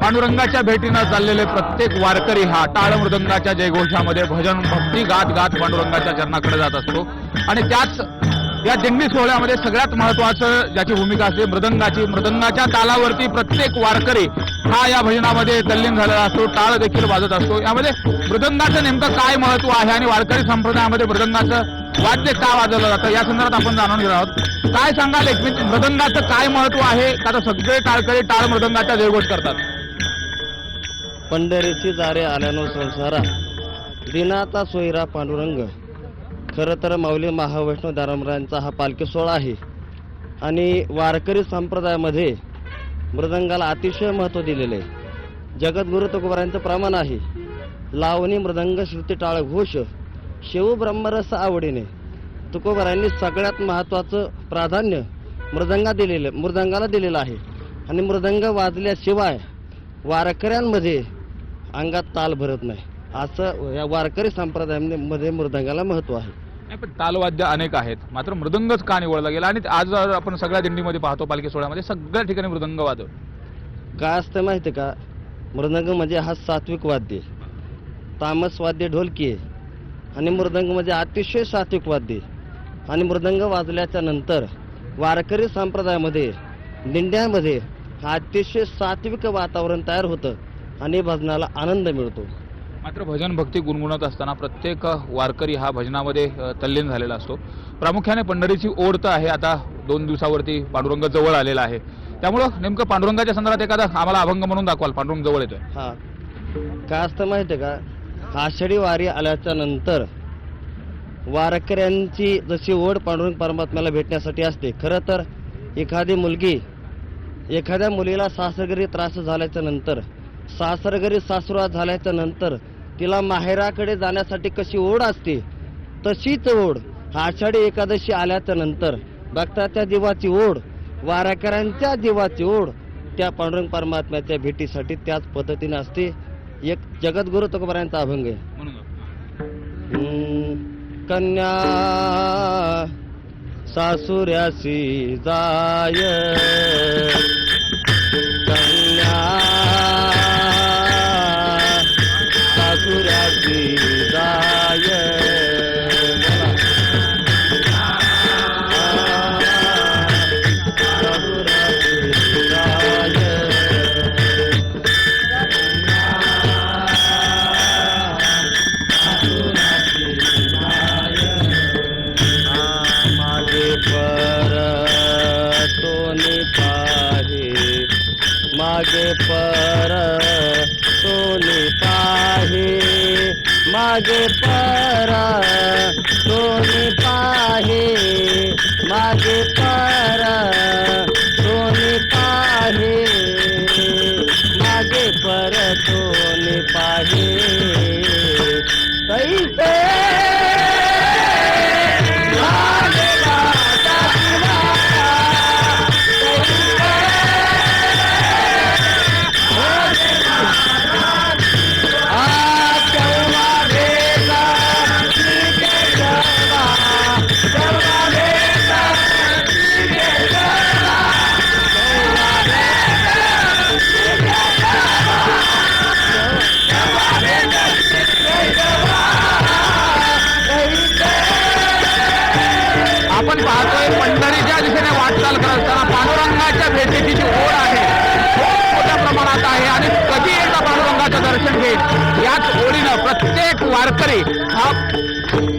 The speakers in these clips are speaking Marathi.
पांडुरंगाच्या भेटीनं चाललेले प्रत्येक वारकरी हा टाळ मृदंगाच्या जयघोषामध्ये भजन भक्ती गात गात पांडुरंगाच्या चरणाकडे जात असतो आणि त्याच या दिंडी सोहळ्यामध्ये सगळ्यात महत्वाचं ज्याची भूमिका असते मृदंगाच्या तालावरती प्रत्येक वारकरी हा या भजनामध्ये तल्लीन झालेला असतो, टाळ देखील वाजत असतो। यामध्ये मृदंगाचं नेमकं काय महत्व आहे आणि वारकरी संप्रदायामध्ये मृदंगाचं वाद्य का वाजवलं जातं या संदर्भात आपण जाणून घेणार आहोत। काय सांगाल एक मिनिट, मृदंगाचं काय महत्व आहे का सगळे टाळकरी टाळ मृदंगाचा जयघोष करतात? पंढरीची दारे आल्यानो संसारा दिनाचा सोयरा पांडुरंग। खरं तर माऊली महावैष्णव दारंबरांचा हा पालखी सोहळा आहे आणि वारकरी संप्रदायामध्ये मृदंगाला अतिशय महत्त्व दिलेले आहे। जगद्गुरु तुकोबारायांचं प्रमाण आहे, लावणी मृदंग श्रुती टाळ घोष शिव ब्रह्मरस आवडीने। तुकोबारायांनी सगळ्यात महत्त्वाचं प्राधान्य मृदंगाला दिलेलं आहे आणि मृदंग वाजल्याशिवाय वारकऱ्यांमध्ये अंगात ताल भरत नाही, असं या वारकरी संप्रदायामध्ये मृदंगाला महत्त्व आहे। नाही पण तालवाद्य अनेक आहेत, मात्र मृदंगच का निवडला गेला? आणि आज आपण सगळ्या दिंडीमध्ये पाहतो पालखी सोहळ्यामध्ये सगळ्या ठिकाणी मृदंग वाजव। काय असतं माहिती का, मृदंग म्हणजे हा सात्विक वाद्य, तामस वाद्य ढोलकी आहे आणि मृदंग म्हणजे अतिशय सात्विक वाद्य। आणि मृदंग वाजल्याच्या नंतर वारकरी संप्रदायामध्ये दिंड्यामध्ये अतिशय सात्विक वातावरण तयार होतं आणि भजनाला आनंद मिळतो। मात्र भजन भक्ती गुणगुणत असताना प्रत्येक वारकरी हा भजनामध्ये तल्लीन झालेला असतो। प्रामुख्याने पंढरीची ओढ तर आहे, आता 2 दिवसावरती पांडुरंग जवळ आलेला आहे, त्यामुळं नेमकं पांडुरंगाच्या संदर्भात एखादा आम्हाला अभंग म्हणून दाखवाल, पांडुरंग जवळ येतोय। हा काय असतं माहिती का, आषाढी वारी आल्याच्या नंतर वारकऱ्यांची जशी ओढ पांडुरंग परमात्म्याला भेटण्यासाठी असते। खरं तर एखाद्या मुलीला सासरघरी त्रास झाल्याच्या नंतर, सासरघरी सासुरवास झाल्याच्या नंतर तिला माहेराकडे जाण्यासाठी कशी ओढ असते, तशीच ओढ आषाढी एकादशी आल्याच्या नंतर भक्ताच्या जीवाची ओढ, वारकऱ्यांच्या जीवाची ओढ त्या पांडुरंग परमात्म्याच्या भेटीसाठी त्याच पद्धतीने असते। एक जगद्गुरु तुकोबारायांचा अभंग आहे, कन्या सासुऱ्यासी जाय, कन्या सासुऱ्यासी जाय, मागे पर सोनी पाहे, मागे पर सोनी पाहे, मागे पर सोनी पाहे, मागे पर सोनी पाहे, कैसे आपण पाहतोय पंढरीच्या दिशेने वाटचाल करत असताना पांडुरंगाच्या भेटीची जी ओढ आहे खूप मोठ्या प्रमाणात आहे आणि कधी एकदा पांडुरंगाचं दर्शन घेईल याच ओढीनं प्रत्येक वारकरी हा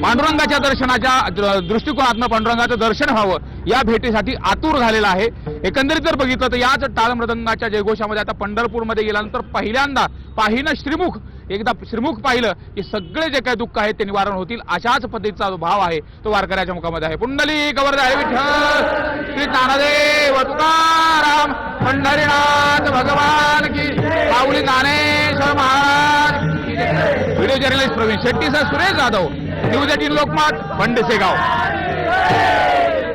पांडुरंगाच्या दर्शनाच्या दृष्टिकोनातनं पांडुरंगाचं दर्शन व्हावं या भेटीसाठी आतुर झालेला आहे। एकंदरीत जर बघितलं तर याच टाळ मृदंगाच्या जयघोषामध्ये आता पंढरपूरमध्ये गेल्यानंतर पहिल्यांदा पाहिलं श्रीमुख, एकदा श्रीमुख पाहिलं की सगळे जे काही दुःख आहेत ते निवारण होतील अशाच पद्धतीचा जो भाव आहे तो वारकऱ्याच्या मुखामध्ये आहे। पुंडलिक वरदाय विठ्ठल श्री ज्ञानदेव तुकाराम पंढरीनाथ भगवान की, माऊली ज्ञानेश्वर महाराज की जय। व्हिडिओ जर्नलिस्ट प्रवीण शेट्टी सह सुरेश जाधव, न्यूज 18 लोकमत, भंडसेगाव।